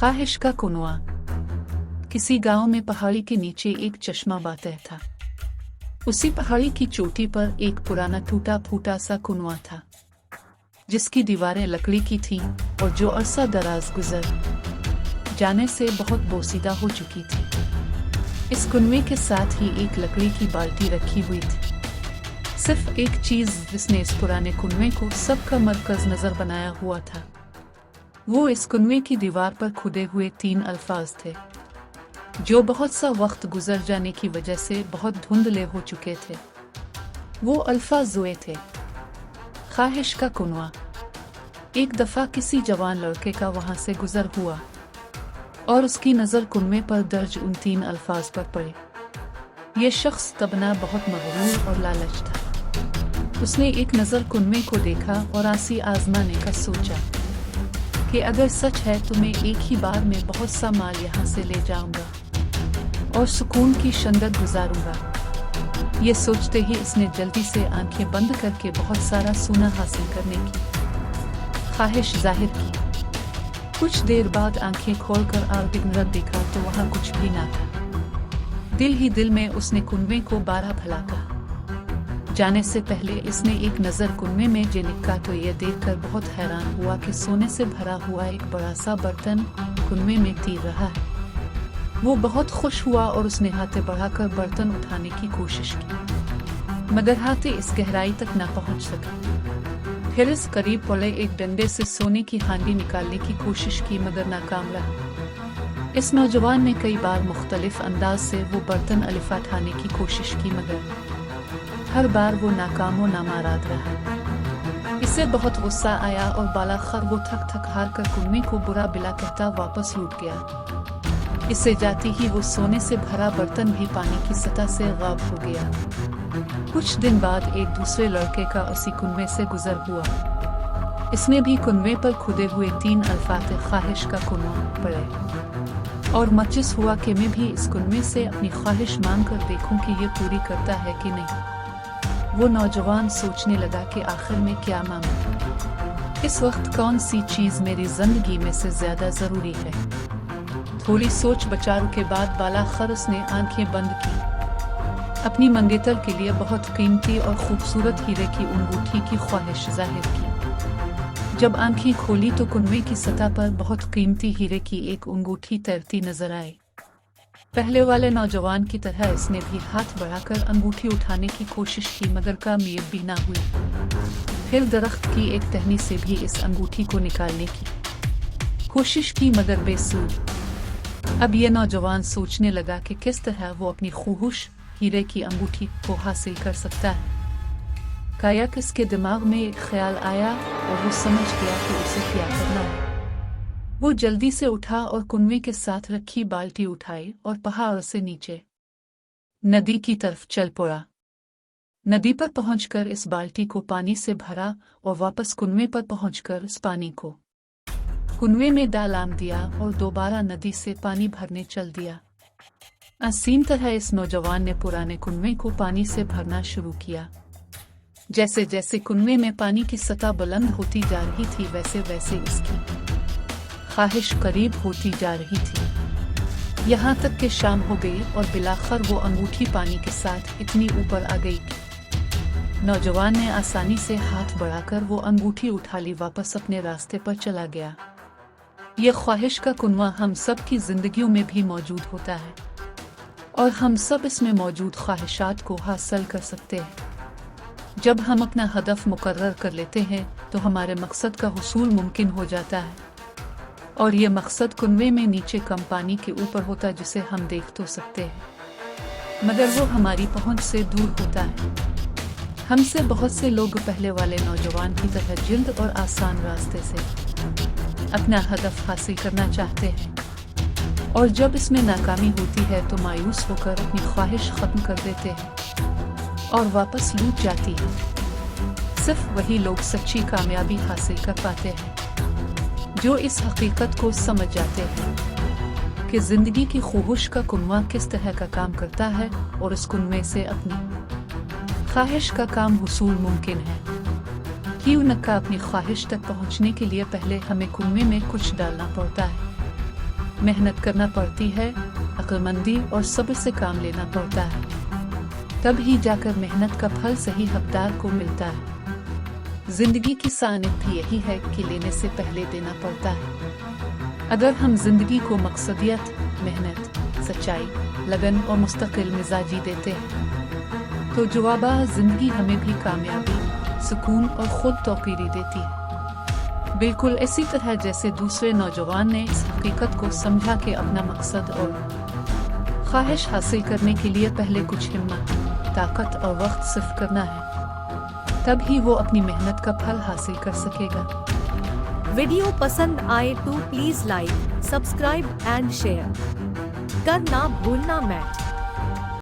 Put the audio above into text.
ख्वाहिश का कुनवा। किसी गांव में पहाड़ी के नीचे एक चश्मा बहता था। उसी पहाड़ी की चोटी पर एक पुराना टूटा फूटा सा कुनवा था, जिसकी दीवारें लकड़ी की थीं और जो अरसा दराज गुजर जाने से बहुत बोसीदा हो चुकी थी। इस कुनवे के साथ ही एक लकड़ी की बाल्टी रखी हुई थी। सिर्फ एक चीज जिसने इस पुराने कुनवे को सबका मरकज नजर बनाया हुआ था, वो इस कुनवे की दीवार पर खुदे हुए 3 अल्फाज थे, जो बहुत सा वक्त गुजर जाने की वजह से बहुत धुंधले हो चुके थे। वो अल्फाज ये थे: ख्वाहिश का कुनवा। एक दफा किसी जवान लड़के का वहां से गुजर हुआ और उसकी नजर कुनवे पर दर्ज उन 3 अल्फाज पर पड़ी। ये शख्स तबना बहुत मगरूर और लालच था। उसने एक नजर कुनवे को देखा और आंसी आजमाने का सोचा कि अगर सच है तो मैं एक ही बार में बहुत सा माल यहाँ से ले जाऊंगा और सुकून की शंदत गुजारूंगा। ये सोचते ही इसने जल्दी से आंखें बंद करके बहुत सारा सोना हासिल करने की ख्वाहिश जाहिर की। कुछ देर बाद आंखें खोलकर आर्दिगनरत देखा तो वहां कुछ भी ना था। दिल ही दिल में उसने कुनवे को 12 भला कहा। जाने से पहले इसने एक नजर कुनवे में निकाला तो यह देखकर बहुत हैरान हुआ कि सोने से भरा हुआ एक बड़ा सा बर्तन कुनवे में तीर रहा है। वो बहुत खुश हुआ और उसने हाथे बढ़ाकर बर्तन उठाने की कोशिश की, मगर हाथे इस गहराई तक ना पहुंच सके। फिर इस करीब पड़े एक डंडे से सोने की हांडी निकालने की कोशिश की, मगर नाकाम रहा। इस नौजवान ने कई बार मुख्तलिफ अंदाज से वो बर्तन अलिफा ठाने की कोशिश की, मगर हर बार वो नाकाम व नामाराद रहा। इससे बहुत गुस्सा आया और बालाखर वो थक थक हार कर कुनवे को बुरा बिला कहता वापस लौट गया। इससे जाती ही वो सोने से भरा बर्तन भी पानी की सतह से गायब हो गया। कुछ दिन बाद एक दूसरे लड़के का उसी कुनवे से गुजर हुआ। इसने भी कुनवे पर खुदे हुए 3 अल्फाज ख्वाहिश का कुनवा पढ़े और मचिस हुआ कि मैं भी इस कुनवे से अपनी ख्वाहिश मांग कर देखूं कि ये पूरी करता है कि नहीं। वो नौजवान सोचने लगा कि आखिर में क्या मांगूं, इस वक्त कौन सी चीज मेरी जिंदगी में से ज्यादा जरूरी है। थोड़ी सोच विचार के बाद बालाखर उसने आंखें बंद की। अपनी मंगेतर के लिए बहुत कीमती और खूबसूरत हीरे की अंगूठी की ख्वाहिश जाहिर की। जब आंखें खोली तो कुनवे की सतह पर बहुत कीमती हीरे की एक अंगूठी तैरती नजर आई। पहले वाले नौजवान की तरह इसने भी हाथ बढ़ाकर अंगूठी उठाने की कोशिश की, मगर कामयाब भी ना हुई। फिर दरख्त की एक टहनी से भी इस अंगूठी को निकालने की कोशिश की, मगर बेसूर। अब यह नौजवान सोचने लगा कि किस तरह वो अपनी ख्वाहिश हीरे की अंगूठी को हासिल कर सकता है। कायक इसके दिमाग में एक ख्याल आया और वो समझ गया कि उसे क्या करना है। वो जल्दी से उठा और कुनवे के साथ रखी बाल्टी उठाई और पहाड़ से नीचे नदी की तरफ चल पड़ा। नदी पर पहुंचकर इस बाल्टी को पानी से भरा और वापस कुनवे पर पहुंचकर इस पानी को कुनवे में डाल दिया और दोबारा नदी से पानी भरने चल दिया। आसीन तरह इस नौजवान ने पुराने कुनवे को पानी से भरना शुरू किया। जैसे जैसे कुनवे में पानी की सतह बुलंद होती जा रही थी, वैसे वैसे इसकी ख्वाहिश करीब होती जा रही थी। यहाँ तक कि शाम हो गई और बिलाखर वो अंगूठी पानी के साथ इतनी ऊपर आ गई कि नौजवान ने आसानी से हाथ बढ़ाकर वो अंगूठी उठा ली, वापस अपने रास्ते पर चला गया। ये ख्वाहिश का कुनवा हम सब की जिंदगियों में भी मौजूद होता है और हम सब इसमें मौजूद ख्वाहिशात को हासिल कर सकते हैं। जब हम अपना हदफ मुकर्रर कर लेते हैं तो हमारे मकसद का हुसूल मुमकिन हो जाता है, और ये मकसद कुनवे में नीचे कम पानी के ऊपर होता है, जिसे हम देख तो सकते हैं मगर वो हमारी पहुंच से दूर होता है। हमसे बहुत से लोग पहले वाले नौजवान की तरह जल्द और आसान रास्ते से अपना हदफ हासिल करना चाहते हैं, और जब इसमें नाकामी होती है तो मायूस होकर अपनी ख्वाहिश खत्म कर देते हैं और वापस लौट जाती है। सिर्फ वही लोग सच्ची कामयाबी हासिल कर पाते हैं जो इस हकीकत को समझ जाते हैं कि जिंदगी की ख्वाहिश का कुनवा किस तरह का काम करता है और उस कुनवे से अपनी ख्वाहिश का काम हुसूल मुमकिन है। क्यों न का अपनी ख्वाहिश तक पहुंचने के लिए पहले हमें कुनवे में कुछ डालना पड़ता है। मेहनत करना पड़ती है, अक्लमंदी और सब्र से काम लेना पड़ता है, तब ही जाकर मेहनत का फल सही हकदार को मिलता है। जिंदगी की सानित भी यही है कि लेने से पहले देना पड़ता है। अगर हम जिंदगी को मकसदियत, मेहनत, सच्चाई, लगन और मुस्तकिल मिजाजी देते हैं तो जवाबा जिंदगी हमें भी कामयाबी, सुकून और खुद तौकीरी देती है। बिल्कुल इसी तरह जैसे दूसरे नौजवान ने इस हकीकत को समझा कि अपना मकसद और ख्वाहिश हासिल करने के लिए पहले कुछ हिम्मत, ताकत और वक्त सिर्फ करना है, तब ही वो अपनी मेहनत का फल हासिल कर सकेगा। वीडियो पसंद आए तो please like, subscribe and share करना भूलना मत।